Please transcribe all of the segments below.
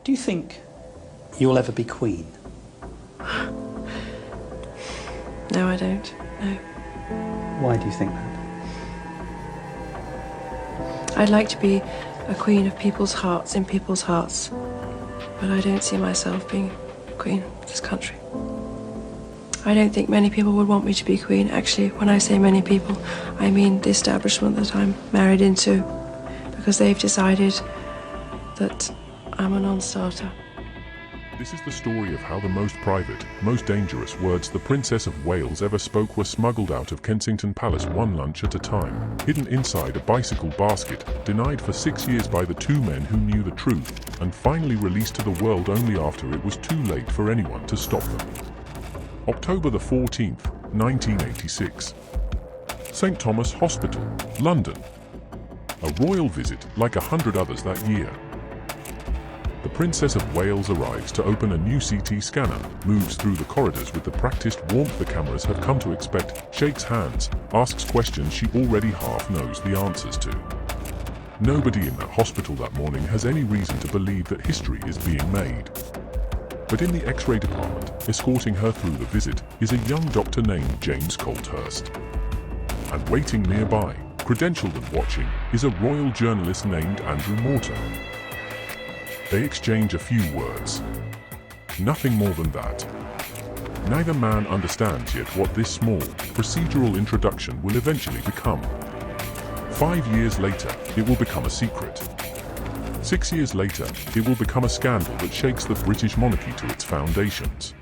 Do you think you'll ever be Queen? No, I don't. No. Why do you think that? I'd like to be a queen of people's hearts, in people's hearts. But I don't see myself being queen of this country. I don't think many people would want me to be queen. Actually, when I say many people, I mean the establishment that I'm married into, because they've decided that I'm a non-starter. This is the story of how the most private, most dangerous words the Princess of Wales ever spoke were smuggled out of Kensington Palace one lunch at a time, hidden inside a bicycle basket, denied for 6 years by the two men who knew the truth, and finally released to the world only after it was too late for anyone to stop them. October the 14th, 1986. St. Thomas Hospital, London. A royal visit like 100 others that year. The Princess of Wales arrives to open a new CT scanner, moves through the corridors with the practiced warmth the cameras have come to expect, shakes hands, asks questions she already half knows the answers to. Nobody in that hospital that morning has any reason to believe that history is being made. But in the X-ray department, escorting her through the visit, is a young doctor named James Colthurst. And waiting nearby, credentialed and watching, is a royal journalist named Andrew Morton. They exchange a few words. Nothing more than that. Neither man understands yet what this small, procedural introduction will eventually become. 5 years later, it will become a secret. 6 years later, it will become a scandal that shakes the British monarchy to its foundations.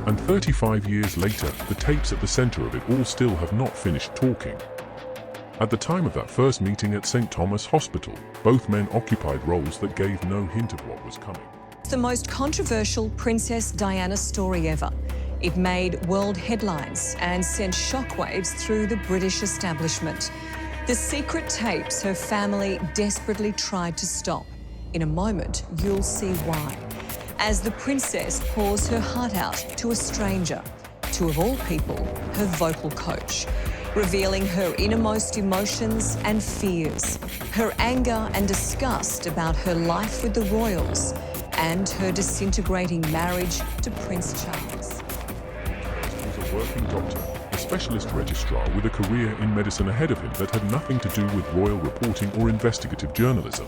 And 35 years later, the tapes at the center of it all still have not finished talking. At the time of that first meeting at St. Thomas Hospital, both men occupied roles that gave no hint of what was coming. It's the most controversial Princess Diana story ever. It made world headlines and sent shockwaves through the British establishment. The secret tapes her family desperately tried to stop. In a moment, you'll see why. As the princess pours her heart out to a stranger, to, of all people, her vocal coach, revealing her innermost emotions and fears, her anger and disgust about her life with the royals, and her disintegrating marriage to Prince Charles. He was a working doctor, a specialist registrar with a career in medicine ahead of him that had nothing to do with royal reporting or investigative journalism.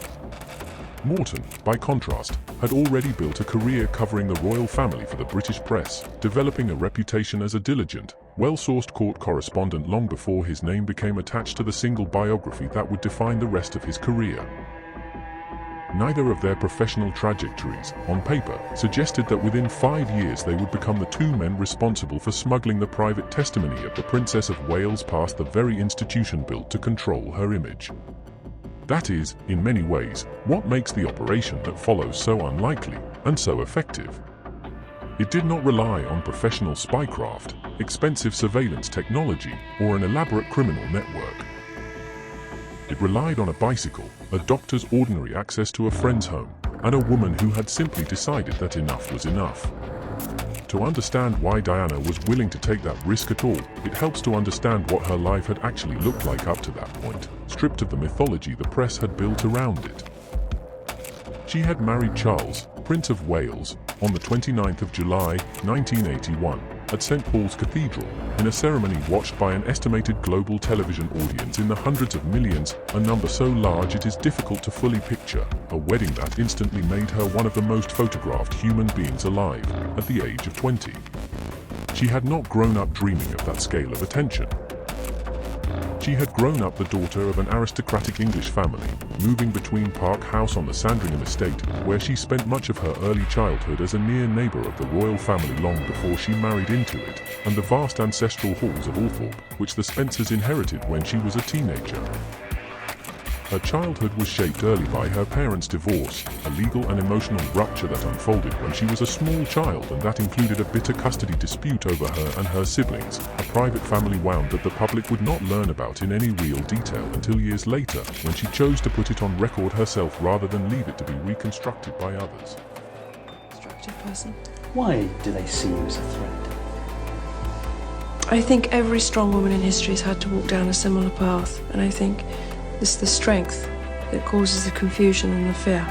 Morton, by contrast, had already built a career covering the royal family for the British press, developing a reputation as a diligent, well-sourced court correspondent long before his name became attached to the single biography that would define the rest of his career. Neither of their professional trajectories, on paper, suggested that within 5 years they would become the two men responsible for smuggling the private testimony of the Princess of Wales past the very institution built to control her image. That is, in many ways, what makes the operation that follows so unlikely and so effective. It did not rely on professional spycraft, expensive surveillance technology, or an elaborate criminal network. It relied on a bicycle, a doctor's ordinary access to a friend's home, and a woman who had simply decided that enough was enough. To understand why Diana was willing to take that risk at all, it helps to understand what her life had actually looked like up to that point, stripped of the mythology the press had built around it. She had married Charles, Prince of Wales, on the 29th of July, 1981, at St. Paul's Cathedral, in a ceremony watched by an estimated global television audience in the hundreds of millions, a number so large it is difficult to fully picture, a wedding that instantly made her one of the most photographed human beings alive, at the age of 20. She had not grown up dreaming of that scale of attention. She had grown up the daughter of an aristocratic English family, moving between Park House on the Sandringham estate, where she spent much of her early childhood as a near neighbour of the royal family long before she married into it, and the vast ancestral halls of Althorpe, which the Spensers inherited when she was a teenager. Her childhood was shaped early by her parents' divorce, a legal and emotional rupture that unfolded when she was a small child, and that included a bitter custody dispute over her and her siblings, a private family wound that the public would not learn about in any real detail until years later, when she chose to put it on record herself rather than leave it to be reconstructed by others. Constructive person. Why do they see you as a threat? I think every strong woman in history has had to walk down a similar path, and I think it's the strength that causes the confusion and the fear.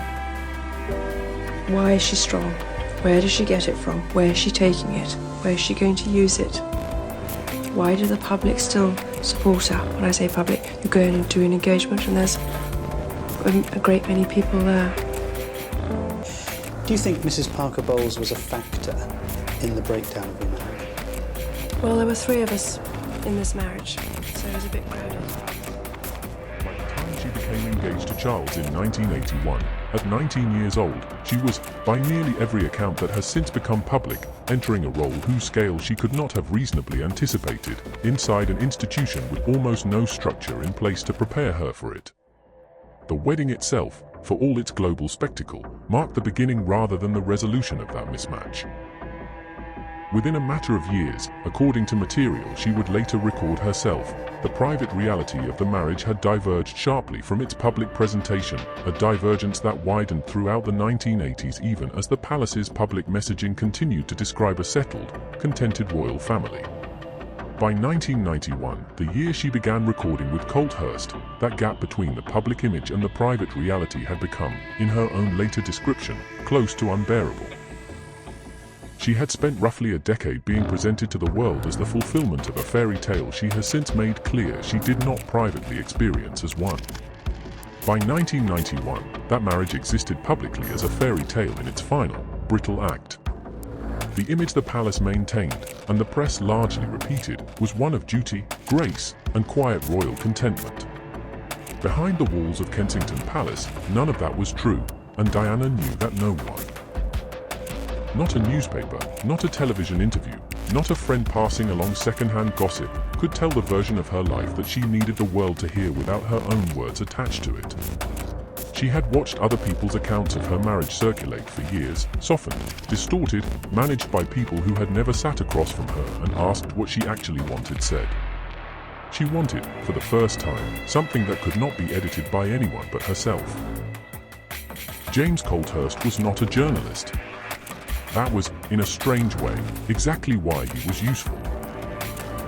Why is she strong? Where does she get it from? Where is she taking it? Where is she going to use it? Why do the public still support her? When I say public, you go in and do an engagement and there's a great many people there. Do you think Mrs. Parker Bowles was a factor in the breakdown of your marriage? Well, there were 3 of us in this marriage, so it was a bit crowded. By the time she became engaged to Charles in 1981, at 19 years old, she was, by nearly every account that has since become public, entering a role whose scale she could not have reasonably anticipated, inside an institution with almost no structure in place to prepare her for it. The wedding itself, for all its global spectacle, marked the beginning rather than the resolution of that mismatch. Within a matter of years, according to material she would later record herself, the private reality of the marriage had diverged sharply from its public presentation, a divergence that widened throughout the 1980s even as the palace's public messaging continued to describe a settled, contented royal family. By 1991, the year she began recording with Colthurst, that gap between the public image and the private reality had become, in her own later description, close to unbearable. She had spent roughly a decade being presented to the world as the fulfillment of a fairy tale she has since made clear she did not privately experience as one. By 1991, that marriage existed publicly as a fairy tale in its final, brittle act. The image the palace maintained, and the press largely repeated, was one of duty, grace, and quiet royal contentment. Behind the walls of Kensington Palace, none of that was true, and Diana knew that no one. Not a newspaper, not a television interview, not a friend passing along second-hand gossip could tell the version of her life that she needed the world to hear without her own words attached to it. She had watched other people's accounts of her marriage circulate for years, softened, distorted, managed by people who had never sat across from her and asked what she actually wanted said. She wanted, for the first time, something that could not be edited by anyone but herself. James Colthurst was not a journalist. That was, in a strange way, exactly why he was useful.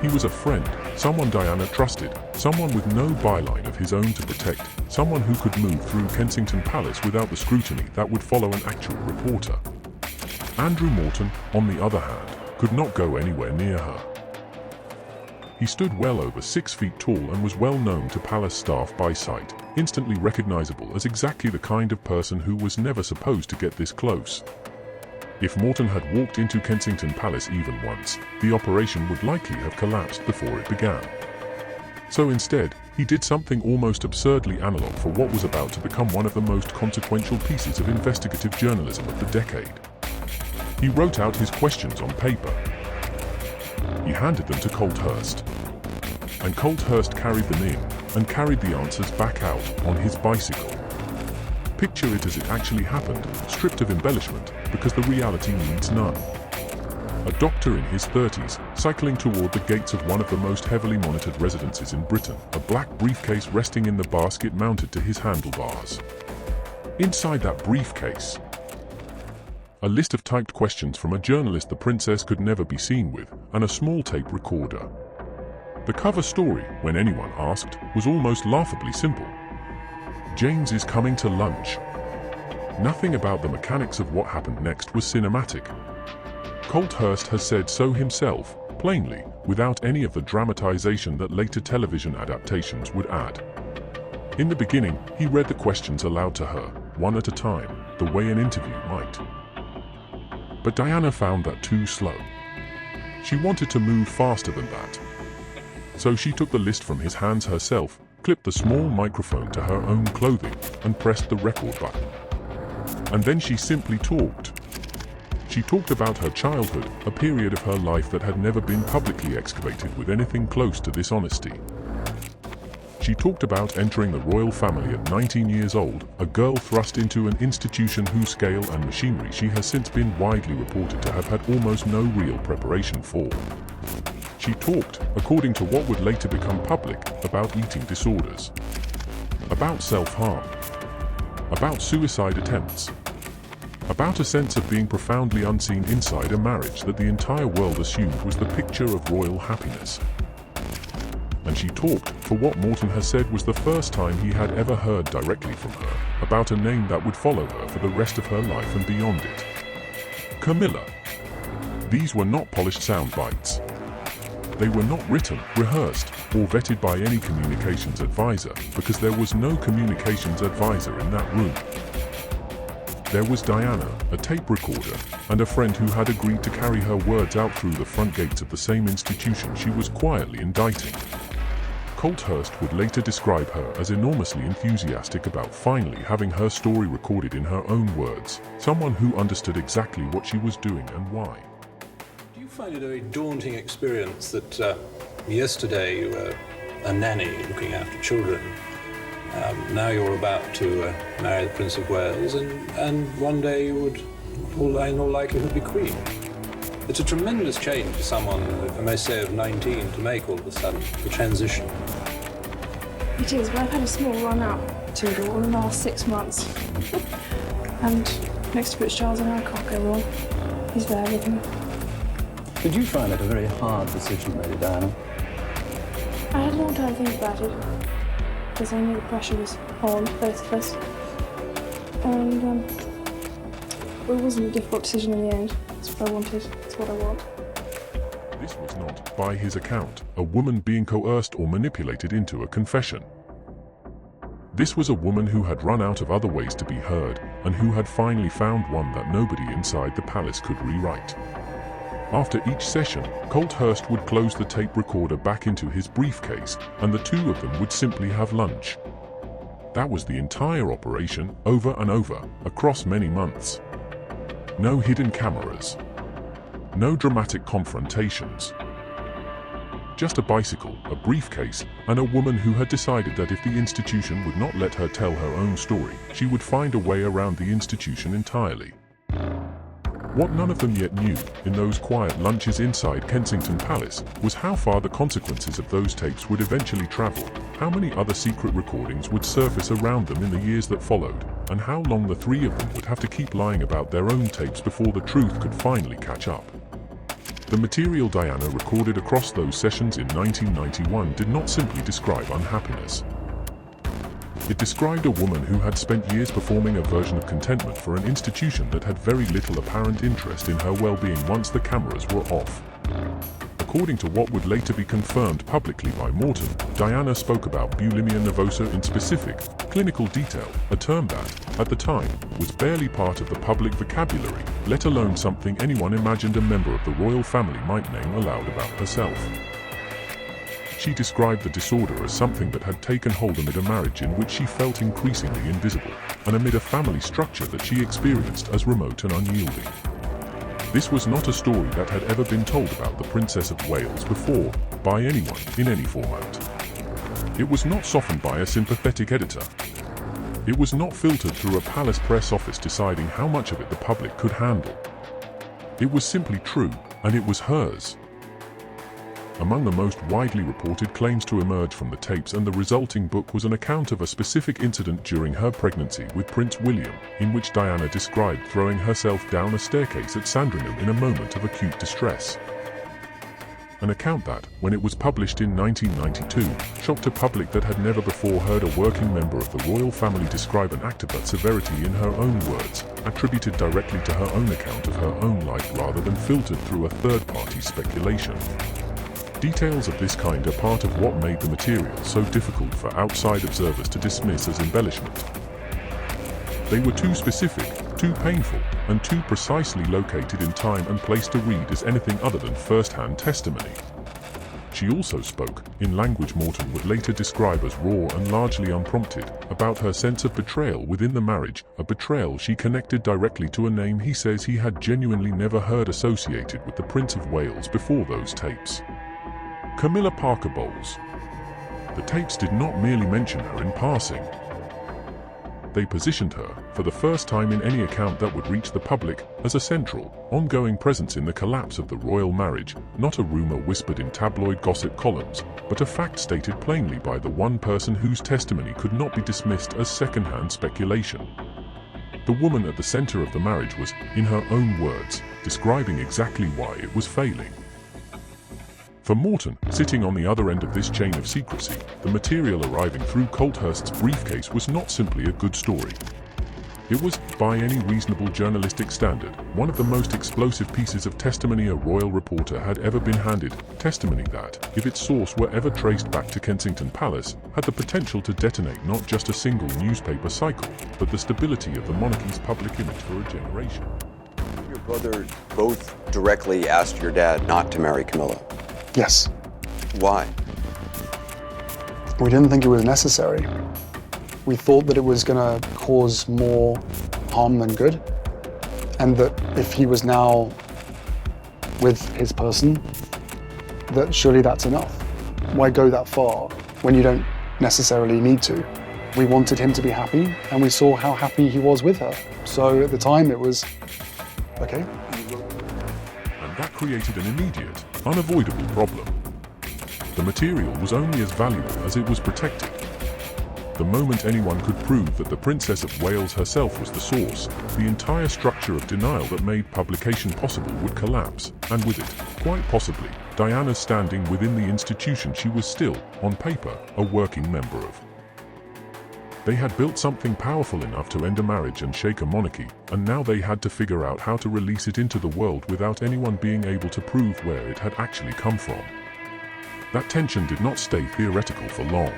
He was a friend, someone Diana trusted, someone with no byline of his own to protect, someone who could move through Kensington Palace without the scrutiny that would follow an actual reporter. Andrew Morton, on the other hand, could not go anywhere near her. He stood well over 6 feet tall and was well known to palace staff by sight, instantly recognizable as exactly the kind of person who was never supposed to get this close. If Morton had walked into Kensington Palace even once, the operation would likely have collapsed before it began. So instead, he did something almost absurdly analog for what was about to become one of the most consequential pieces of investigative journalism of the decade. He wrote out his questions on paper. He handed them to Colthurst. And Colthurst carried them in, and carried the answers back out on his bicycle. Picture it as it actually happened, stripped of embellishment, because the reality needs none. A doctor in his 30s, cycling toward the gates of one of the most heavily monitored residences in Britain, a black briefcase resting in the basket mounted to his handlebars. Inside that briefcase, a list of typed questions from a journalist the princess could never be seen with, and a small tape recorder. The cover story, when anyone asked, was almost laughably simple. James is coming to lunch. Nothing about the mechanics of what happened next was cinematic. Colthurst has said so himself, plainly, without any of the dramatization that later television adaptations would add. In the beginning, he read the questions aloud to her, one at a time, the way an interview might. But Diana found that too slow. She wanted to move faster than that. So she took the list from his hands herself, clipped the small microphone to her own clothing, and pressed the record button. And then she simply talked. She talked about her childhood, a period of her life that had never been publicly excavated with anything close to this honesty. She talked about entering the royal family at 19 years old, a girl thrust into an institution whose scale and machinery she has since been widely reported to have had almost no real preparation for. She talked, according to what would later become public, about eating disorders, about self-harm, about suicide attempts, about a sense of being profoundly unseen inside a marriage that the entire world assumed was the picture of royal happiness. And she talked, for what Morton has said was the first time he had ever heard directly from her, about a name that would follow her for the rest of her life and beyond it. Camilla. These were not polished sound bites. They were not written, rehearsed, or vetted by any communications advisor, because there was no communications advisor in that room. There was Diana, a tape recorder, and a friend who had agreed to carry her words out through the front gates of the same institution she was quietly indicting. Colthurst would later describe her as enormously enthusiastic about finally having her story recorded in her own words, someone who understood exactly what she was doing and why. Do you find it a very daunting experience that yesterday you were a nanny looking after children, now you're about to marry the Prince of Wales, and one day you would, in all likelihood, be Queen? It's a tremendous change for someone, I may say, of 19 to make all of a sudden, the transition. It is, but I've had a small run out to it all in the last 6 months. And next to Prince Charles and I can't go wrong. He's there with me. Did you find it a very hard decision, Lady Diana? I had a long time to think about it, because I knew the pressure was on both of us. And it wasn't a difficult decision in the end. It's what I wanted, it's what I want. This was not, by his account, a woman being coerced or manipulated into a confession. This was a woman who had run out of other ways to be heard, and who had finally found one that nobody inside the palace could rewrite. After each session, Colthurst would close the tape recorder back into his briefcase, and the two of them would simply have lunch. That was the entire operation, over and over, across many months. No hidden cameras. No dramatic confrontations. Just a bicycle, a briefcase, and a woman who had decided that if the institution would not let her tell her own story, she would find a way around the institution entirely. What none of them yet knew, in those quiet lunches inside Kensington Palace, was how far the consequences of those tapes would eventually travel, how many other secret recordings would surface around them in the years that followed, and how long the three of them would have to keep lying about their own tapes before the truth could finally catch up. The material Diana recorded across those sessions in 1991 did not simply describe unhappiness. It described a woman who had spent years performing a version of contentment for an institution that had very little apparent interest in her well-being once the cameras were off. According to what would later be confirmed publicly by Morton, Diana spoke about bulimia nervosa in specific, clinical detail, a term that, at the time, was barely part of the public vocabulary, let alone something anyone imagined a member of the royal family might name aloud about herself. She described the disorder as something that had taken hold amid a marriage in which she felt increasingly invisible, and amid a family structure that she experienced as remote and unyielding. This was not a story that had ever been told about the Princess of Wales before, by anyone, in any format. It was not softened by a sympathetic editor. It was not filtered through a palace press office deciding how much of it the public could handle. It was simply true, and it was hers. Among the most widely reported claims to emerge from the tapes and the resulting book was an account of a specific incident during her pregnancy with Prince William, in which Diana described throwing herself down a staircase at Sandringham in a moment of acute distress. An account that, when it was published in 1992, shocked a public that had never before heard a working member of the royal family describe an act of that severity in her own words, attributed directly to her own account of her own life rather than filtered through a third-party speculation. Details of this kind are part of what made the material so difficult for outside observers to dismiss as embellishment. They were too specific, too painful, and too precisely located in time and place to read as anything other than first-hand testimony. She also spoke, in language Morton would later describe as raw and largely unprompted, about her sense of betrayal within the marriage, a betrayal she connected directly to a name he says he had genuinely never heard associated with the Prince of Wales before those tapes. Camilla Parker Bowles. The tapes did not merely mention her in passing. They positioned her, for the first time in any account that would reach the public, as a central, ongoing presence in the collapse of the royal marriage, not a rumor whispered in tabloid gossip columns, but a fact stated plainly by the one person whose testimony could not be dismissed as second-hand speculation. The woman at the center of the marriage was, in her own words, describing exactly why it was failing. For Morton, sitting on the other end of this chain of secrecy, the material arriving through Colthurst's briefcase was not simply a good story. It was, by any reasonable journalistic standard, one of the most explosive pieces of testimony a royal reporter had ever been handed, testimony that, if its source were ever traced back to Kensington Palace, had the potential to detonate not just a single newspaper cycle, but the stability of the monarchy's public image for a generation. Your brother both directly asked your dad not to marry Camilla. Yes. Why? We didn't think it was necessary. We thought that it was going to cause more harm than good, and that if he was now with his person, that surely that's enough. Why go that far when you don't necessarily need to? We wanted him to be happy, and we saw how happy he was with her. So at the time it was, okay. And that created an immediate, unavoidable problem. The material was only as valuable as it was protected. The moment anyone could prove that the Princess of Wales herself was the source, the entire structure of denial that made publication possible would collapse, and with it, quite possibly, Diana's standing within the institution she was still, on paper, a working member of. They had built something powerful enough to end a marriage and shake a monarchy, and now they had to figure out how to release it into the world without anyone being able to prove where it had actually come from. That tension did not stay theoretical for long.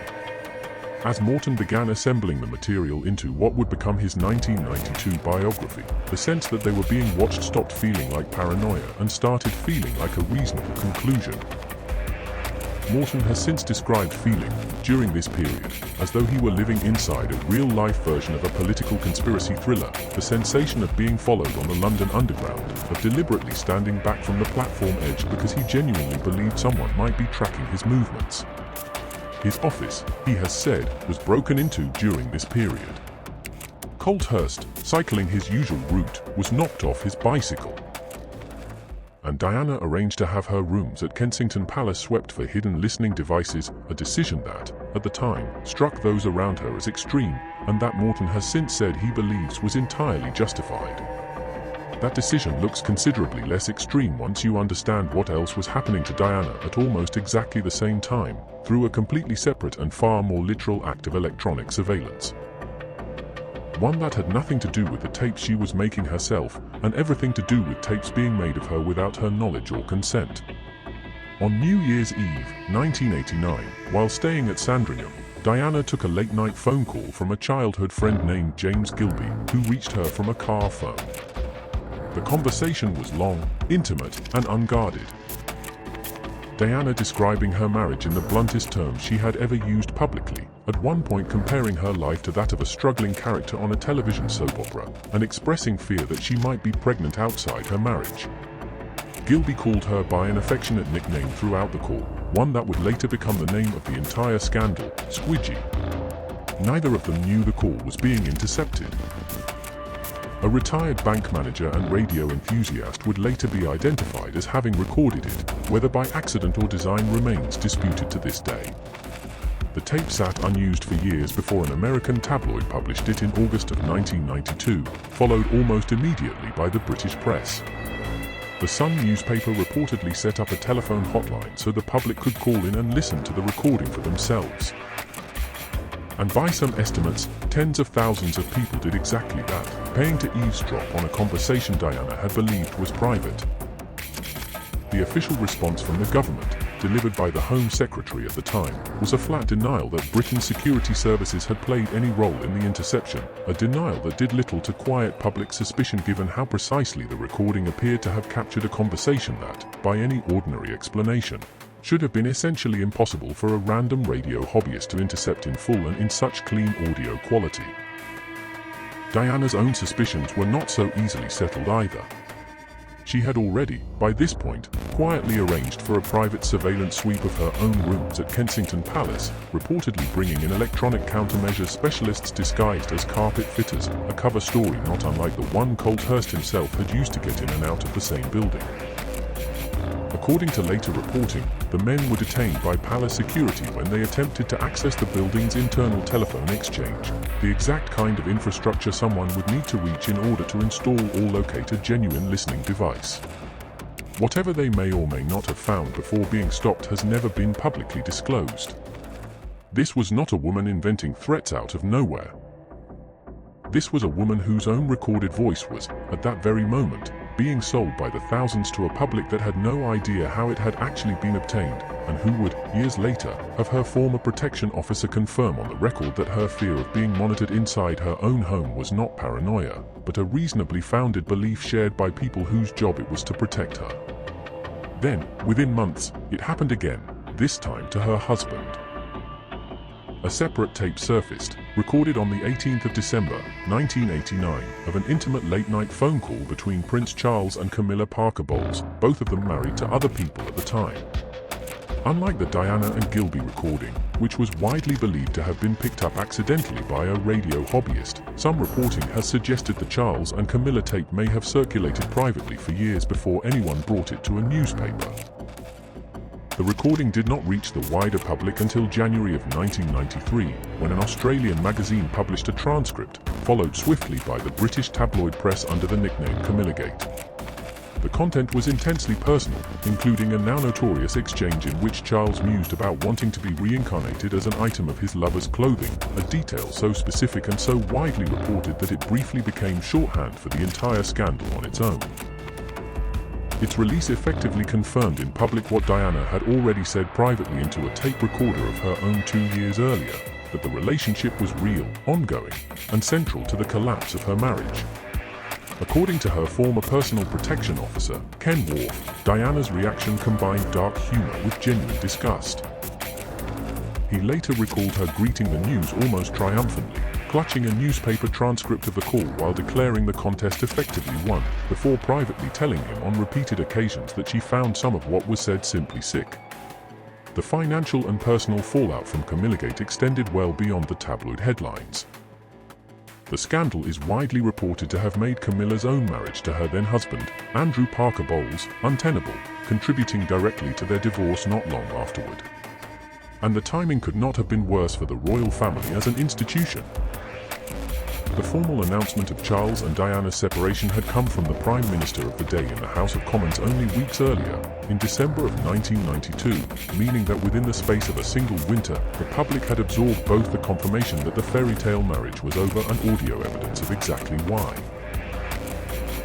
As Morton began assembling the material into what would become his 1992 biography, the sense that they were being watched stopped feeling like paranoia and started feeling like a reasonable conclusion. Morton has since described feeling, during this period, as though he were living inside a real-life version of a political conspiracy thriller, the sensation of being followed on the London Underground, of deliberately standing back from the platform edge because he genuinely believed someone might be tracking his movements. His office, he has said, was broken into during this period. Colthurst, cycling his usual route, was knocked off his bicycle. And Diana arranged to have her rooms at Kensington Palace swept for hidden listening devices, a decision that, at the time, struck those around her as extreme, and that Morton has since said he believes was entirely justified. That decision looks considerably less extreme once you understand what else was happening to Diana at almost exactly the same time, through a completely separate and far more literal act of electronic surveillance. One that had nothing to do with the tapes she was making herself, and everything to do with tapes being made of her without her knowledge or consent. On New Year's Eve, 1989, while staying at Sandringham, Diana took a late-night phone call from a childhood friend named James Gilby, who reached her from a car phone. The conversation was long, intimate, and unguarded. Diana describing her marriage in the bluntest terms she had ever used publicly, at one point comparing her life to that of a struggling character on a television soap opera, and expressing fear that she might be pregnant outside her marriage. Gilby called her by an affectionate nickname throughout the call, one that would later become the name of the entire scandal, Squidgy. Neither of them knew the call was being intercepted. A retired bank manager and radio enthusiast would later be identified as having recorded it, whether by accident or design remains disputed to this day. The tape sat unused for years before an American tabloid published it in August of 1992, followed almost immediately by the British press. The Sun newspaper reportedly set up a telephone hotline so the public could call in and listen to the recording for themselves. And by some estimates, tens of thousands of people did exactly that, paying to eavesdrop on a conversation Diana had believed was private. The official response from the government, delivered by the Home Secretary at the time, was a flat denial that Britain's security services had played any role in the interception, a denial that did little to quiet public suspicion given how precisely the recording appeared to have captured a conversation that, by any ordinary explanation, should have been essentially impossible for a random radio hobbyist to intercept in full and in such clean audio quality. Diana's own suspicions were not so easily settled either. She had already, by this point, quietly arranged for a private surveillance sweep of her own rooms at Kensington Palace, reportedly bringing in electronic countermeasures specialists disguised as carpet fitters, a cover story not unlike the one Colthurst himself had used to get in and out of the same building. According to later reporting, the men were detained by palace security when they attempted to access the building's internal telephone exchange, the exact kind of infrastructure someone would need to reach in order to install or locate a genuine listening device. Whatever they may or may not have found before being stopped has never been publicly disclosed. This was not a woman inventing threats out of nowhere. This was a woman whose own recorded voice was, at that very moment, being sold by the thousands to a public that had no idea how it had actually been obtained, and who would, years later, have her former protection officer confirm on the record that her fear of being monitored inside her own home was not paranoia, but a reasonably founded belief shared by people whose job it was to protect her. Then, within months, it happened again, this time to her husband. A separate tape surfaced, recorded on the 18th of December, 1989, of an intimate late-night phone call between Prince Charles and Camilla Parker Bowles, both of them married to other people at the time. Unlike the Diana and Gilby recording, which was widely believed to have been picked up accidentally by a radio hobbyist, some reporting has suggested the Charles and Camilla tape may have circulated privately for years before anyone brought it to a newspaper. The recording did not reach the wider public until January of 1993, when an Australian magazine published a transcript, followed swiftly by the British tabloid press under the nickname Camillagate. The content was intensely personal, including a now notorious exchange in which Charles mused about wanting to be reincarnated as an item of his lover's clothing, a detail so specific and so widely reported that it briefly became shorthand for the entire scandal on its own. Its release effectively confirmed in public what Diana had already said privately into a tape recorder of her own 2 years earlier, that the relationship was real, ongoing, and central to the collapse of her marriage. According to her former personal protection officer, Ken Worf, Diana's reaction combined dark humor with genuine disgust. He later recalled her greeting the news almost triumphantly, clutching a newspaper transcript of the call while declaring the contest effectively won, before privately telling him on repeated occasions that she found some of what was said simply sick. The financial and personal fallout from Camillagate extended well beyond the tabloid headlines. The scandal is widely reported to have made Camilla's own marriage to her then-husband, Andrew Parker Bowles, untenable, contributing directly to their divorce not long afterward. And the timing could not have been worse for the royal family as an institution. The formal announcement of Charles and Diana's separation had come from the Prime Minister of the day in the House of Commons only weeks earlier, in December of 1992, meaning that within the space of a single winter, the public had absorbed both the confirmation that the fairy tale marriage was over and audio evidence of exactly why.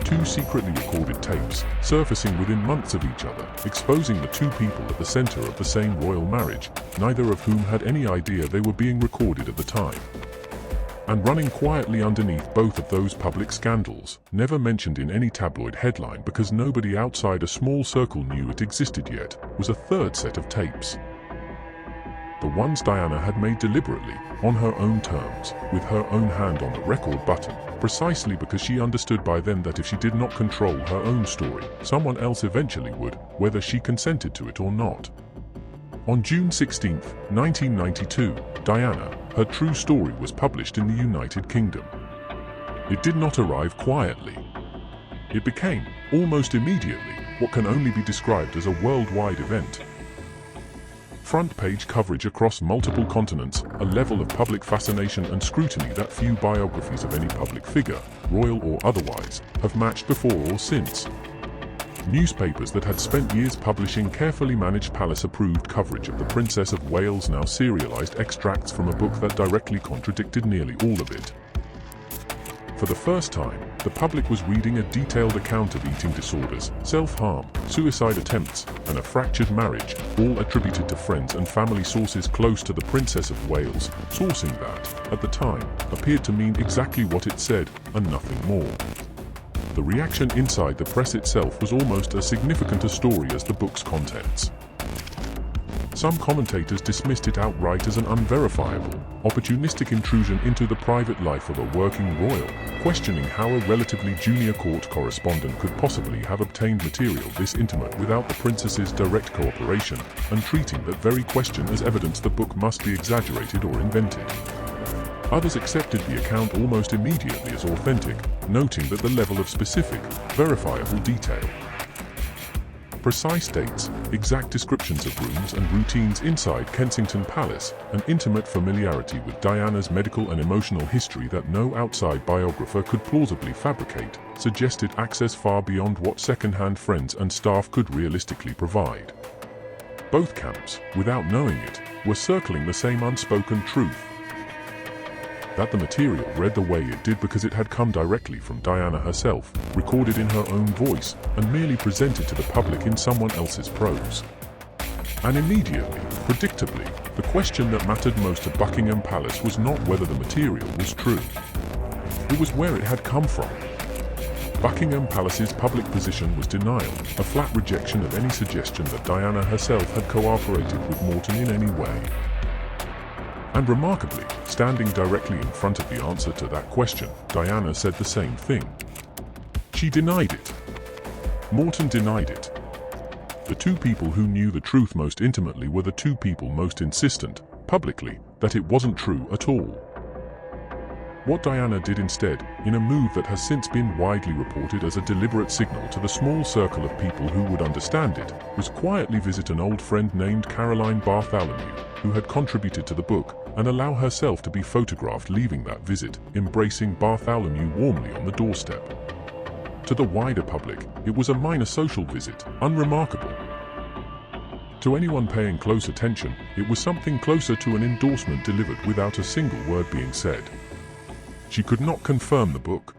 2 secretly recorded tapes, surfacing within months of each other, exposing the 2 people at the center of the same royal marriage, neither of whom had any idea they were being recorded at the time. And running quietly underneath both of those public scandals, never mentioned in any tabloid headline because nobody outside a small circle knew it existed yet, was a third set of tapes. The ones Diana had made deliberately, on her own terms, with her own hand on the record button, precisely because she understood by then that if she did not control her own story, someone else eventually would, whether she consented to it or not. On June 16, 1992, Diana, her true story was published in the United Kingdom. It did not arrive quietly. It became, almost immediately, what can only be described as a worldwide event. Front-page coverage across multiple continents, a level of public fascination and scrutiny that few biographies of any public figure, royal or otherwise, have matched before or since. Newspapers that had spent years publishing carefully managed palace-approved coverage of the Princess of Wales now serialized extracts from a book that directly contradicted nearly all of it. For the first time, the public was reading a detailed account of eating disorders, self-harm, suicide attempts, and a fractured marriage, all attributed to friends and family sources close to the Princess of Wales, sourcing that, at the time, appeared to mean exactly what it said, and nothing more. The reaction inside the press itself was almost as significant a story as the book's contents. Some commentators dismissed it outright as an unverifiable, opportunistic intrusion into the private life of a working royal, questioning how a relatively junior court correspondent could possibly have obtained material this intimate without the princess's direct cooperation, and treating that very question as evidence the book must be exaggerated or invented. Others accepted the account almost immediately as authentic, noting that the level of specific, verifiable detail, precise dates, exact descriptions of rooms and routines inside Kensington Palace, an intimate familiarity with Diana's medical and emotional history that no outside biographer could plausibly fabricate, suggested access far beyond what second-hand friends and staff could realistically provide. Both camps, without knowing it, were circling the same unspoken truth. that the material read the way it did because it had come directly from Diana herself, recorded in her own voice, and merely presented to the public in someone else's prose. And immediately, predictably, the question that mattered most to Buckingham Palace was not whether the material was true. It was where it had come from. Buckingham Palace's public position was denial, a flat rejection of any suggestion that Diana herself had cooperated with Morton in any way. And remarkably, standing directly in front of the answer to that question, Diana said the same thing. She denied it. Morton denied it. The two people who knew the truth most intimately were the two people most insistent, publicly, that it wasn't true at all. What Diana did instead, in a move that has since been widely reported as a deliberate signal to the small circle of people who would understand it, was quietly visit an old friend named Caroline Bartholomew, who had contributed to the book, and allow herself to be photographed leaving that visit, embracing Bartholomew warmly on the doorstep. To the wider public, it was a minor social visit, unremarkable. To anyone paying close attention, it was something closer to an endorsement delivered without a single word being said. She could not confirm the book,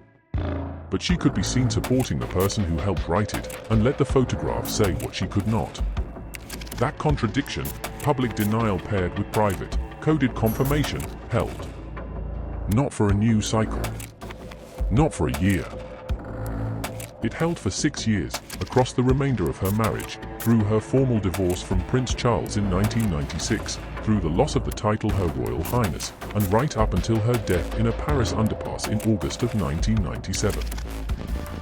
but she could be seen supporting the person who helped write it, and let the photograph say what she could not. That contradiction, public denial paired with private, coded confirmation, held. Not for a news cycle. Not for a year. It held for 6 years, across the remainder of her marriage, through her formal divorce from Prince Charles in 1996, through the loss of the title Her Royal Highness, and right up until her death in a Paris underpass in August of 1997.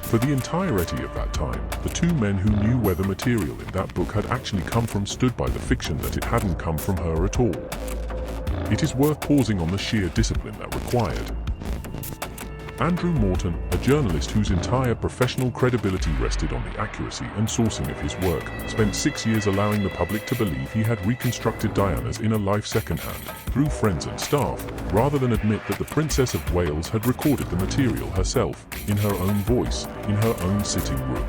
For the entirety of that time, the two men who knew where the material in that book had actually come from stood by the fiction that it hadn't come from her at all. It is worth pausing on the sheer discipline that required. Andrew Morton, a journalist whose entire professional credibility rested on the accuracy and sourcing of his work, spent 6 years allowing the public to believe he had reconstructed Diana's inner life secondhand, through friends and staff, rather than admit that the Princess of Wales had recorded the material herself, in her own voice, in her own sitting room.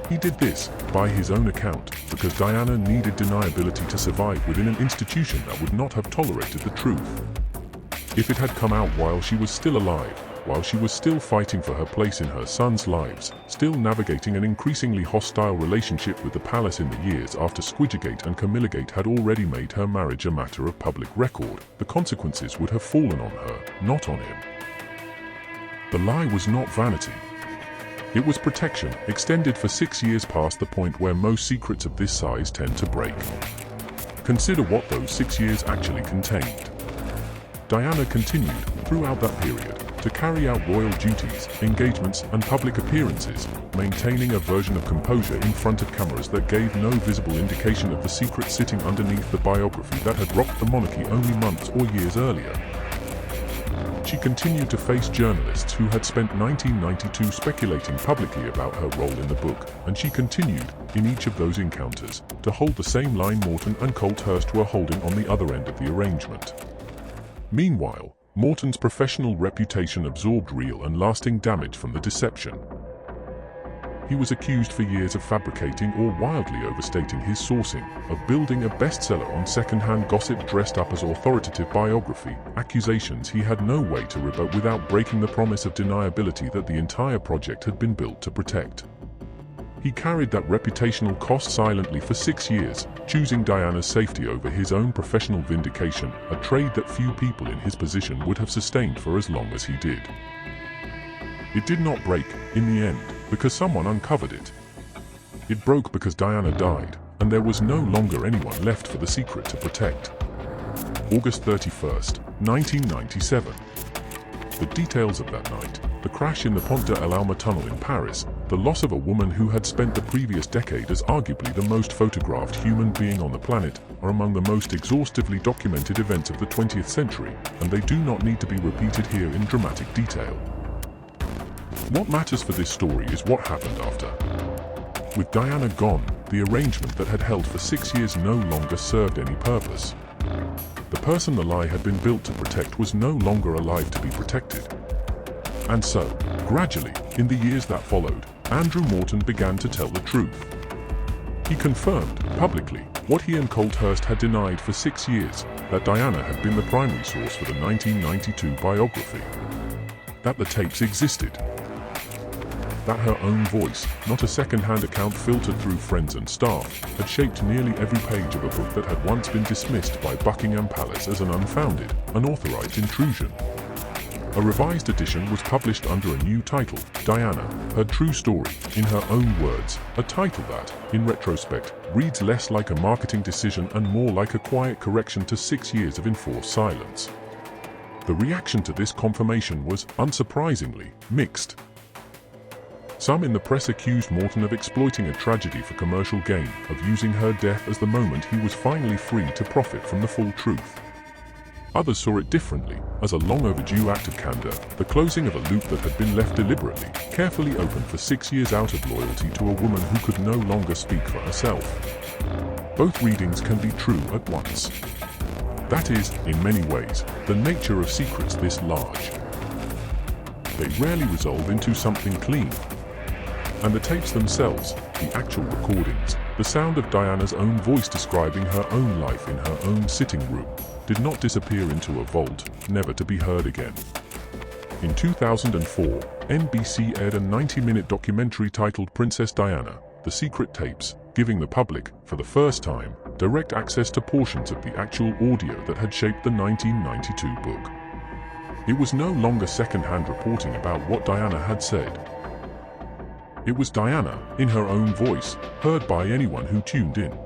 He did this, by his own account, because Diana needed deniability to survive within an institution that would not have tolerated the truth. If it had come out while she was still alive, while she was still fighting for her place in her sons' lives, still navigating an increasingly hostile relationship with the palace in the years after Squidgergate and Camillagate had already made her marriage a matter of public record, the consequences would have fallen on her, not on him. The lie was not vanity. It was protection, extended for 6 years past the point where most secrets of this size tend to break. Consider what those 6 years actually contained. Diana continued, throughout that period, to carry out royal duties, engagements, and public appearances, maintaining a version of composure in front of cameras that gave no visible indication of the secret sitting underneath the biography that had rocked the monarchy only months or years earlier. She continued to face journalists who had spent 1992 speculating publicly about her role in the book, and she continued, in each of those encounters, to hold the same line Morton and Colthurst were holding on the other end of the arrangement. Meanwhile, Morton's professional reputation absorbed real and lasting damage from the deception. He was accused for years of fabricating or wildly overstating his sourcing, of building a bestseller on second-hand gossip dressed up as authoritative biography, accusations he had no way to rebut without breaking the promise of deniability that the entire project had been built to protect. He carried that reputational cost silently for 6 years, choosing Diana's safety over his own professional vindication, a trade that few people in his position would have sustained for as long as he did. It did not break, in the end, because someone uncovered it. It broke because Diana died, and there was no longer anyone left for the secret to protect. August 31st, 1997. The details of that night, the crash in the Pont de l'Alma tunnel in Paris, the loss of a woman who had spent the previous decade as arguably the most photographed human being on the planet, are among the most exhaustively documented events of the 20th century, and they do not need to be repeated here in dramatic detail. What matters for this story is what happened after. With Diana gone, the arrangement that had held for 6 years no longer served any purpose. The person the lie had been built to protect was no longer alive to be protected. And so, gradually, in the years that followed, Andrew Morton began to tell the truth. He confirmed, publicly, what he and Colthurst had denied for 6 years, that Diana had been the primary source for the 1992 biography, that the tapes existed, that her own voice, not a second-hand account filtered through friends and staff, had shaped nearly every page of a book that had once been dismissed by Buckingham Palace as an unfounded, unauthorized intrusion. A revised edition was published under a new title, Diana, Her True Story, in her own words, a title that, in retrospect, reads less like a marketing decision and more like a quiet correction to 6 years of enforced silence. The reaction to this confirmation was, unsurprisingly, mixed. Some in the press accused Morton of exploiting a tragedy for commercial gain, of using her death as the moment he was finally free to profit from the full truth. Others saw it differently, as a long-overdue act of candor, the closing of a loop that had been left deliberately, carefully open for 6 years out of loyalty to a woman who could no longer speak for herself. Both readings can be true at once. That is, in many ways, the nature of secrets this large. They rarely resolve into something clean. And the tapes themselves, the actual recordings, the sound of Diana's own voice describing her own life in her own sitting room, did not disappear into a vault, never to be heard again. In 2004, NBC aired a 90-minute documentary titled Princess Diana, The Secret Tapes, giving the public, for the first time, direct access to portions of the actual audio that had shaped the 1992 book. It was no longer second-hand reporting about what Diana had said. It was Diana, in her own voice, heard by anyone who tuned in.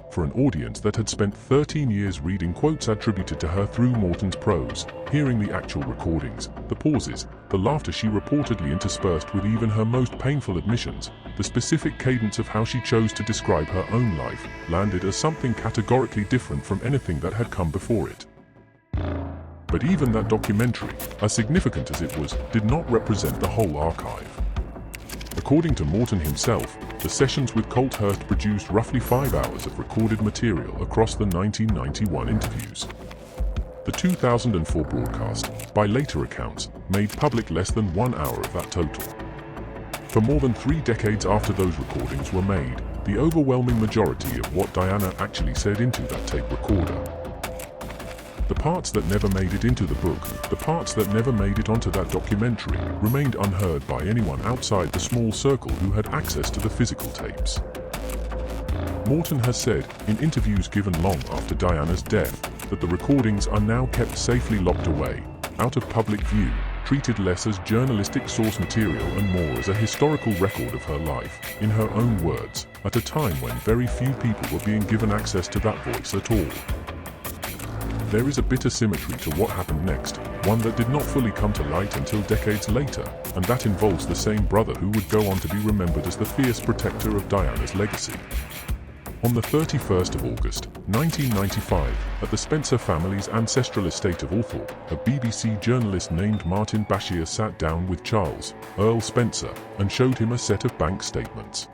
For an audience that had spent 13 years reading quotes attributed to her through Morton's prose, hearing the actual recordings, the pauses, the laughter she reportedly interspersed with even her most painful admissions, the specific cadence of how she chose to describe her own life, landed as something categorically different from anything that had come before it. But even that documentary, as significant as it was, did not represent the whole archive. According to Morton himself, the sessions with Colthurst produced roughly 5 hours of recorded material across the 1991 interviews. The 2004 broadcast, by later accounts, made public less than 1 hour of that total. For more than 3 decades after those recordings were made, the overwhelming majority of what Diana actually said into that tape recorder, the parts that never made it into the book, the parts that never made it onto that documentary, remained unheard by anyone outside the small circle who had access to the physical tapes. Morton has said, in interviews given long after Diana's death, that the recordings are now kept safely locked away, out of public view, treated less as journalistic source material and more as a historical record of her life, in her own words, at a time when very few people were being given access to that voice at all. There is a bitter symmetry to what happened next, one that did not fully come to light until decades later, and that involves the same brother who would go on to be remembered as the fierce protector of Diana's legacy. On the 31st of August, 1995, at the Spencer family's ancestral estate of Althorpe, a BBC journalist named Martin Bashir sat down with Charles, Earl Spencer, and showed him a set of bank statements.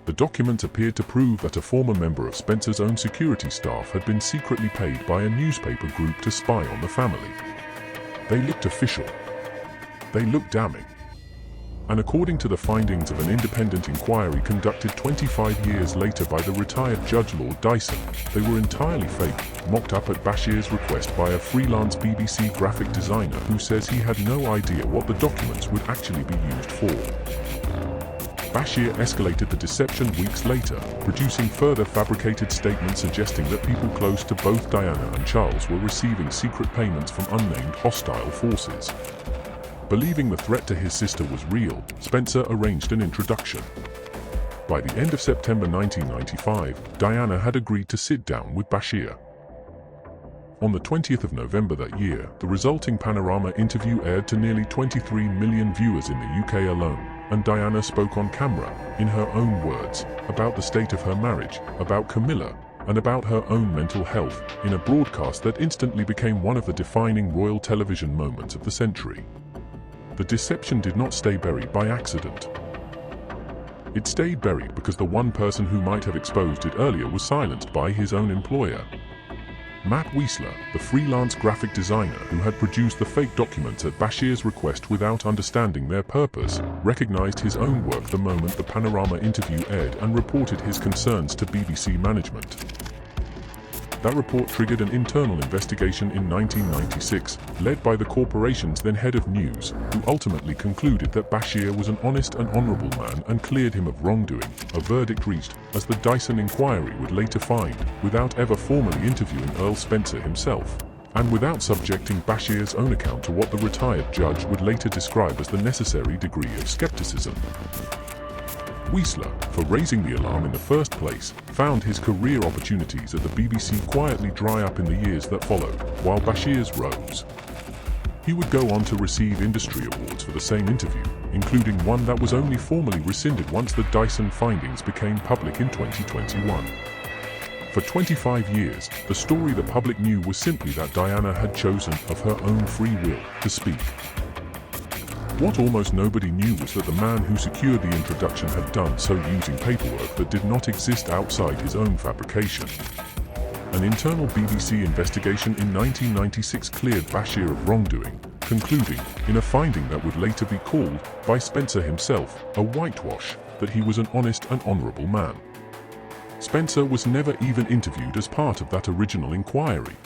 The documents appeared to prove that a former member of Spencer's own security staff had been secretly paid by a newspaper group to spy on the family. They looked official. They looked damning. And according to the findings of an independent inquiry conducted 25 years later by the retired Judge Lord Dyson, they were entirely fake, mocked up at Bashir's request by a freelance BBC graphic designer who says he had no idea what the documents would actually be used for. Bashir escalated the deception weeks later, producing further fabricated statements suggesting that people close to both Diana and Charles were receiving secret payments from unnamed hostile forces. Believing the threat to his sister was real, Spencer arranged an introduction. By the end of September 1995, Diana had agreed to sit down with Bashir. On the 20th of November that year, the resulting Panorama interview aired to nearly 23 million viewers in the UK alone, and Diana spoke on camera, in her own words, about the state of her marriage, about Camilla, and about her own mental health, in a broadcast that instantly became one of the defining royal television moments of the century. The deception did not stay buried by accident. It stayed buried because the one person who might have exposed it earlier was silenced by his own employer. Matt Weisler, the freelance graphic designer who had produced the fake documents at Bashir's request without understanding their purpose, recognized his own work the moment the Panorama interview aired and reported his concerns to BBC management. That report triggered an internal investigation in 1996, led by the corporation's then head of news, who ultimately concluded that Bashir was an honest and honorable man and cleared him of wrongdoing, a verdict reached, as the Dyson inquiry would later find, without ever formally interviewing Earl Spencer himself, and without subjecting Bashir's own account to what the retired judge would later describe as the necessary degree of skepticism. Whistler, for raising the alarm in the first place, found his career opportunities at the BBC quietly dry up in the years that followed, while Bashir's rose. He would go on to receive industry awards for the same interview, including one that was only formally rescinded once the Dyson findings became public in 2021. For 25 years, the story the public knew was simply that Diana had chosen, of her own free will, to speak. What almost nobody knew was that the man who secured the introduction had done so using paperwork that did not exist outside his own fabrication. An internal BBC investigation in 1996 cleared Bashir of wrongdoing, concluding, in a finding that would later be called, by Spencer himself, a whitewash, that he was an honest and honourable man. Spencer was never even interviewed as part of that original inquiry.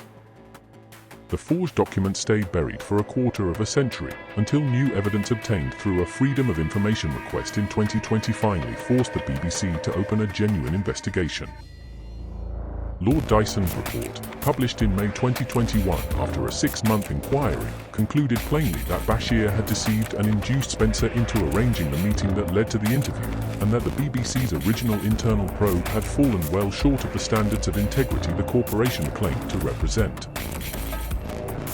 The forged documents stayed buried for a quarter of a century, until new evidence obtained through a Freedom of Information request in 2020 finally forced the BBC to open a genuine investigation. Lord Dyson's report, published in May 2021 after a 6-month inquiry, concluded plainly that Bashir had deceived and induced Spencer into arranging the meeting that led to the interview, and that the BBC's original internal probe had fallen well short of the standards of integrity the corporation claimed to represent.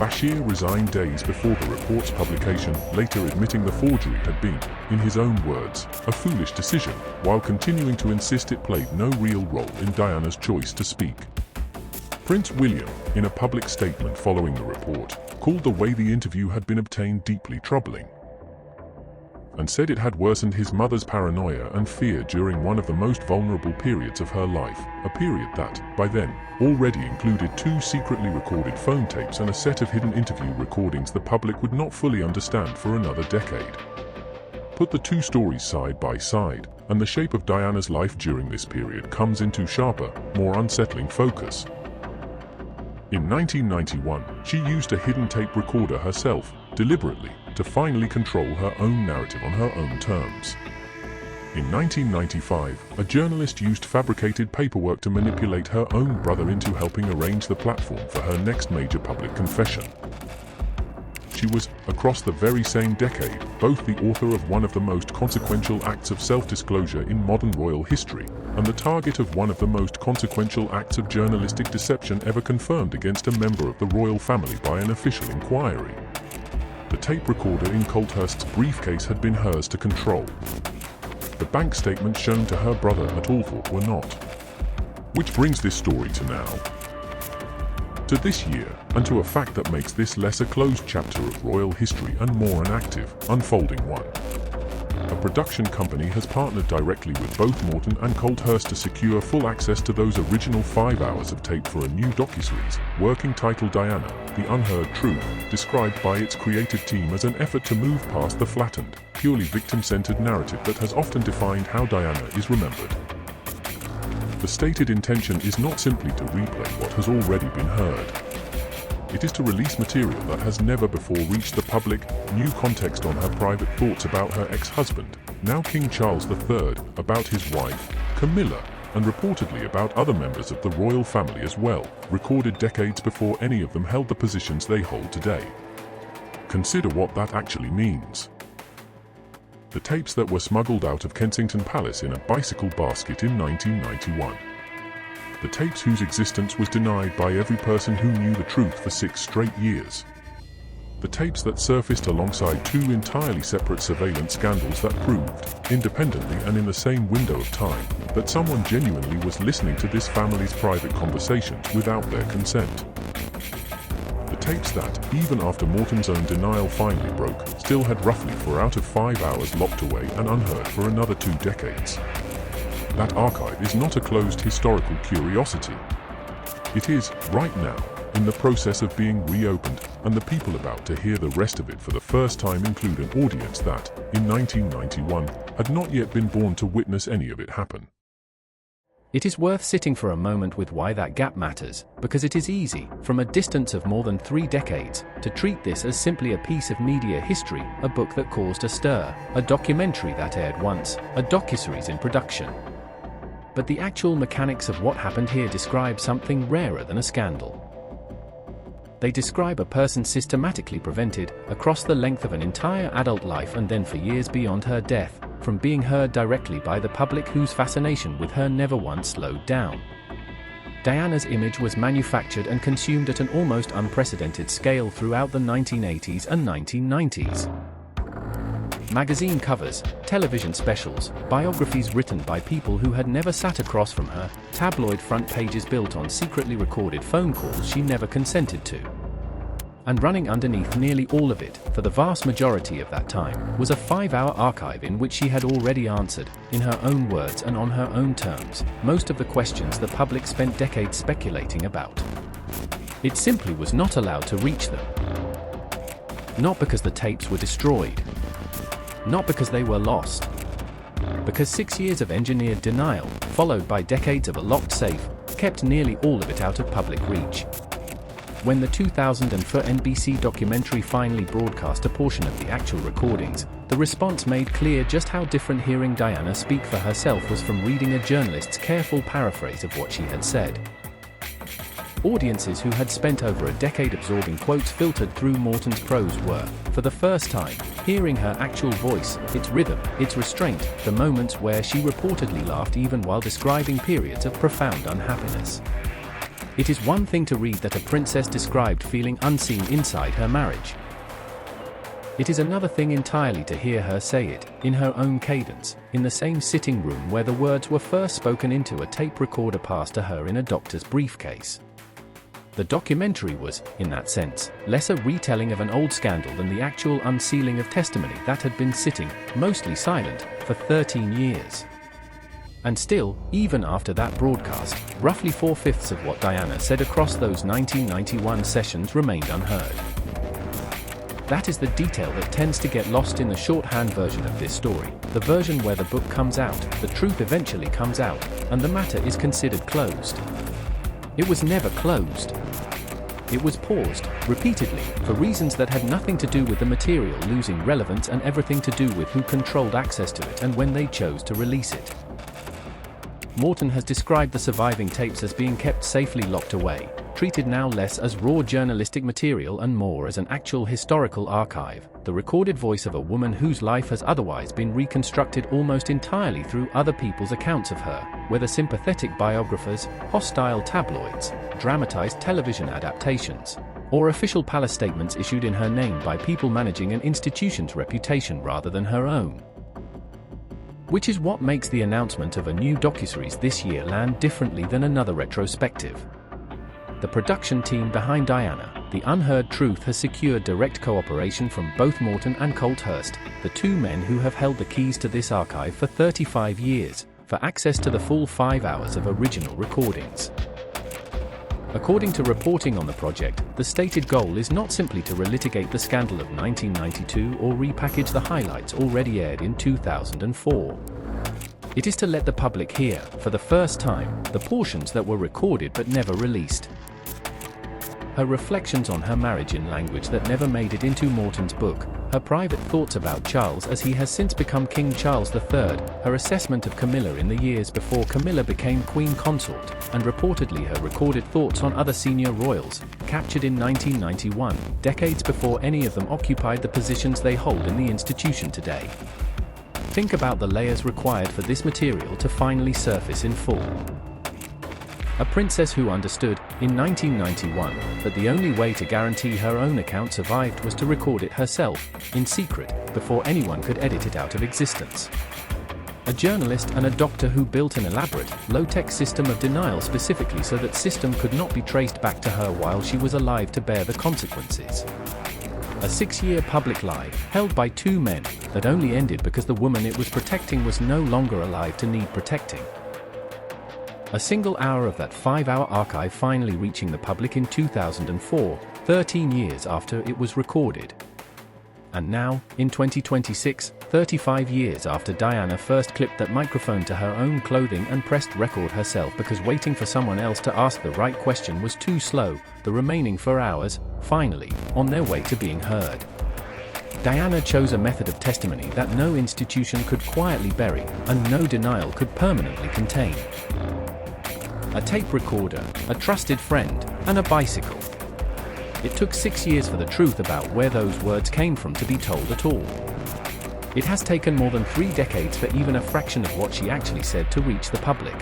Bashir resigned days before the report's publication, later admitting the forgery had been, in his own words, a foolish decision, while continuing to insist it played no real role in Diana's choice to speak. Prince William, in a public statement following the report, called the way the interview had been obtained deeply troubling, and said it had worsened his mother's paranoia and fear during one of the most vulnerable periods of her life, a period that, by then, already included 2 secretly recorded phone tapes and a set of hidden interview recordings the public would not fully understand for another decade. Put the 2 stories side by side, and the shape of Diana's life during this period comes into sharper, more unsettling focus. In 1991, she used a hidden tape recorder herself, deliberately, to finally control her own narrative on her own terms. In 1995, a journalist used fabricated paperwork to manipulate her own brother into helping arrange the platform for her next major public confession. She was, across the very same decade, both the author of one of the most consequential acts of self-disclosure in modern royal history, and the target of one of the most consequential acts of journalistic deception ever confirmed against a member of the royal family by an official inquiry. The tape recorder in Colthurst's briefcase had been hers to control. The bank statements shown to her brother at Althorpe were not. Which brings this story to now. To this year, and to a fact that makes this less a closed chapter of royal history and more an active, unfolding one. A production company has partnered directly with both Morton and Colthurst to secure full access to those original 5 hours of tape for a new docuseries, working title Diana, The Unheard Truth, described by its creative team as an effort to move past the flattened, purely victim-centered narrative that has often defined how Diana is remembered. The stated intention is not simply to replay what has already been heard. It is to release material that has never before reached the public, new context on her private thoughts about her ex-husband, now King Charles III, about his wife, Camilla, and reportedly about other members of the royal family as well, recorded decades before any of them held the positions they hold today. Consider what that actually means. The tapes that were smuggled out of Kensington Palace in a bicycle basket in 1991. The tapes whose existence was denied by every person who knew the truth for 6 straight years. The tapes that surfaced alongside 2 entirely separate surveillance scandals that proved, independently and in the same window of time, that someone genuinely was listening to this family's private conversations without their consent. The tapes that, even after Morton's own denial finally broke, still had roughly 4 out of 5 hours locked away and unheard for another 2 decades. That archive is not a closed historical curiosity. It is, right now, in the process of being reopened, and the people about to hear the rest of it for the first time include an audience that, in 1991, had not yet been born to witness any of it happen. It is worth sitting for a moment with why that gap matters, because it is easy, from a distance of more than 3 decades, to treat this as simply a piece of media history, a book that caused a stir, a documentary that aired once, a docuseries in production. But the actual mechanics of what happened here describe something rarer than a scandal. They describe a person systematically prevented, across the length of an entire adult life and then for years beyond her death, from being heard directly by the public whose fascination with her never once slowed down. Diana's image was manufactured and consumed at an almost unprecedented scale throughout the 1980s and 1990s. Magazine covers, television specials, biographies written by people who had never sat across from her, tabloid front pages built on secretly recorded phone calls she never consented to. And running underneath nearly all of it, for the vast majority of that time, was a 5-hour archive in which she had already answered, in her own words and on her own terms, most of the questions the public spent decades speculating about. It simply was not allowed to reach them. Not because the tapes were destroyed. Not because they were lost. Because 6 years of engineered denial, followed by decades of a locked safe, kept nearly all of it out of public reach. When the 2004 NBC documentary finally broadcast a portion of the actual recordings, the response made clear just how different hearing Diana speak for herself was from reading a journalist's careful paraphrase of what she had said. Audiences who had spent over a decade absorbing quotes filtered through Morton's prose were, for the first time, hearing her actual voice, its rhythm, its restraint, the moments where she reportedly laughed even while describing periods of profound unhappiness. It is one thing to read that a princess described feeling unseen inside her marriage. It is another thing entirely to hear her say it, in her own cadence, in the same sitting room where the words were first spoken into a tape recorder passed to her in a doctor's briefcase. The documentary was, in that sense, less a retelling of an old scandal than the actual unsealing of testimony that had been sitting, mostly silent, for 13 years. And still, even after that broadcast, roughly 4/5 of what Diana said across those 1991 sessions remained unheard. That is the detail that tends to get lost in the shorthand version of this story, the version where the book comes out, the truth eventually comes out, and the matter is considered closed. It was never closed. It was paused, repeatedly, for reasons that had nothing to do with the material losing relevance and everything to do with who controlled access to it and when they chose to release it. Morton has described the surviving tapes as being kept safely locked away, treated now less as raw journalistic material and more as an actual historical archive, the recorded voice of a woman whose life has otherwise been reconstructed almost entirely through other people's accounts of her, whether sympathetic biographers, hostile tabloids, dramatized television adaptations, or official palace statements issued in her name by people managing an institution's reputation rather than her own. Which is what makes the announcement of a new docuseries this year land differently than another retrospective. The production team behind Diana, The Unheard Truth, has secured direct cooperation from both Morton and Colthurst, the two men who have held the keys to this archive for 35 years, for access to the full 5 hours of original recordings. According to reporting on the project, the stated goal is not simply to relitigate the scandal of 1992 or repackage the highlights already aired in 2004. It is to let the public hear, for the first time, the portions that were recorded but never released. Her reflections on her marriage in language that never made it into Morton's book, her private thoughts about Charles as he has since become King Charles III, her assessment of Camilla in the years before Camilla became Queen Consort, and reportedly her recorded thoughts on other senior royals, captured in 1991, decades before any of them occupied the positions they hold in the institution today. Think about the layers required for this material to finally surface in full. A princess who understood, in 1991, that the only way to guarantee her own account survived was to record it herself, in secret, before anyone could edit it out of existence. A journalist and a doctor who built an elaborate, low-tech system of denial specifically so that system could not be traced back to her while she was alive to bear the consequences. A 6-year public lie, held by two men, that only ended because the woman it was protecting was no longer alive to need protecting. A single hour of that 5-hour archive finally reaching the public in 2004, 13 years after it was recorded. And now, in 2026, 35 years after Diana first clipped that microphone to her own clothing and pressed record herself because waiting for someone else to ask the right question was too slow, the remaining 4 hours, finally, on their way to being heard. Diana chose a method of testimony that no institution could quietly bury, and no denial could permanently contain. A tape recorder, a trusted friend, and a bicycle. It took 6 years for the truth about where those words came from to be told at all. It has taken more than 3 decades for even a fraction of what she actually said to reach the public.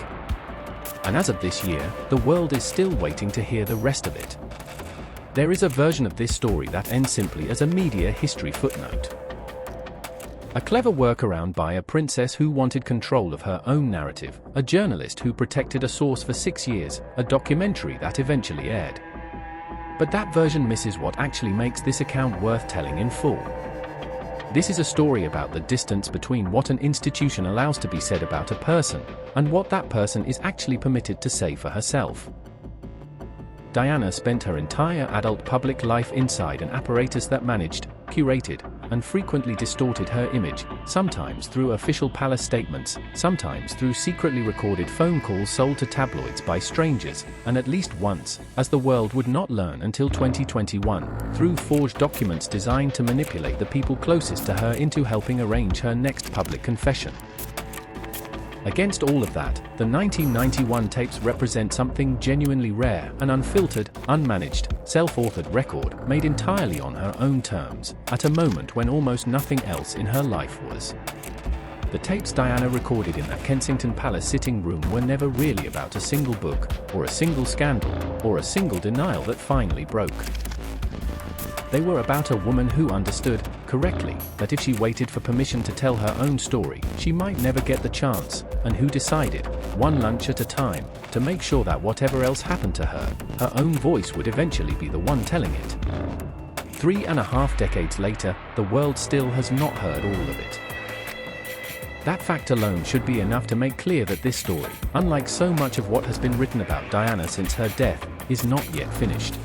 And as of this year, the world is still waiting to hear the rest of it. There is a version of this story that ends simply as a media history footnote. A clever workaround by a princess who wanted control of her own narrative, a journalist who protected a source for 6 years, a documentary that eventually aired. But that version misses what actually makes this account worth telling in full. This is a story about the distance between what an institution allows to be said about a person, and what that person is actually permitted to say for herself. Diana spent her entire adult public life inside an apparatus that managed, curated, and frequently distorted her image, sometimes through official palace statements, sometimes through secretly recorded phone calls sold to tabloids by strangers, and at least once, as the world would not learn until 2021, through forged documents designed to manipulate the people closest to her into helping arrange her next public confession. Against all of that, the 1991 tapes represent something genuinely rare, an unfiltered, unmanaged, self-authored record made entirely on her own terms, at a moment when almost nothing else in her life was. The tapes Diana recorded in that Kensington Palace sitting room were never really about a single book, or a single scandal, or a single denial that finally broke. They were about a woman who understood, correctly, that if she waited for permission to tell her own story, she might never get the chance, and who decided, one lunch at a time, to make sure that whatever else happened to her, her own voice would eventually be the one telling it. 3.5 decades later, the world still has not heard all of it. That fact alone should be enough to make clear that this story, unlike so much of what has been written about Diana since her death, is not yet finished.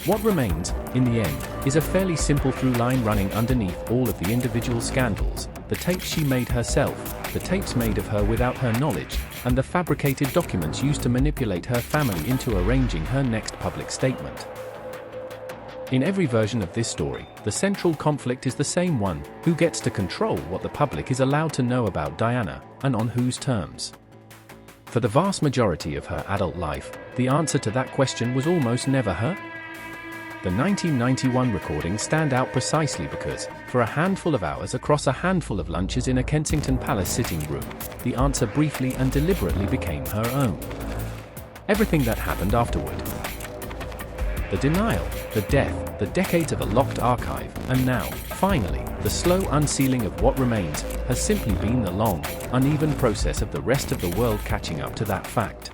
What remains, in the end, is a fairly simple through line running underneath all of the individual scandals, the tapes she made herself, the tapes made of her without her knowledge, and the fabricated documents used to manipulate her family into arranging her next public statement. In every version of this story, the central conflict is the same one: who gets to control what the public is allowed to know about Diana, and on whose terms. For the vast majority of her adult life, the answer to that question was almost never her. The 1991 recordings stand out precisely because, for a handful of hours across a handful of lunches in a Kensington Palace sitting room, the answer briefly and deliberately became her own. Everything that happened afterward. The denial, the death, the decades of a locked archive, and now, finally, the slow unsealing of what remains, has simply been the long, uneven process of the rest of the world catching up to that fact.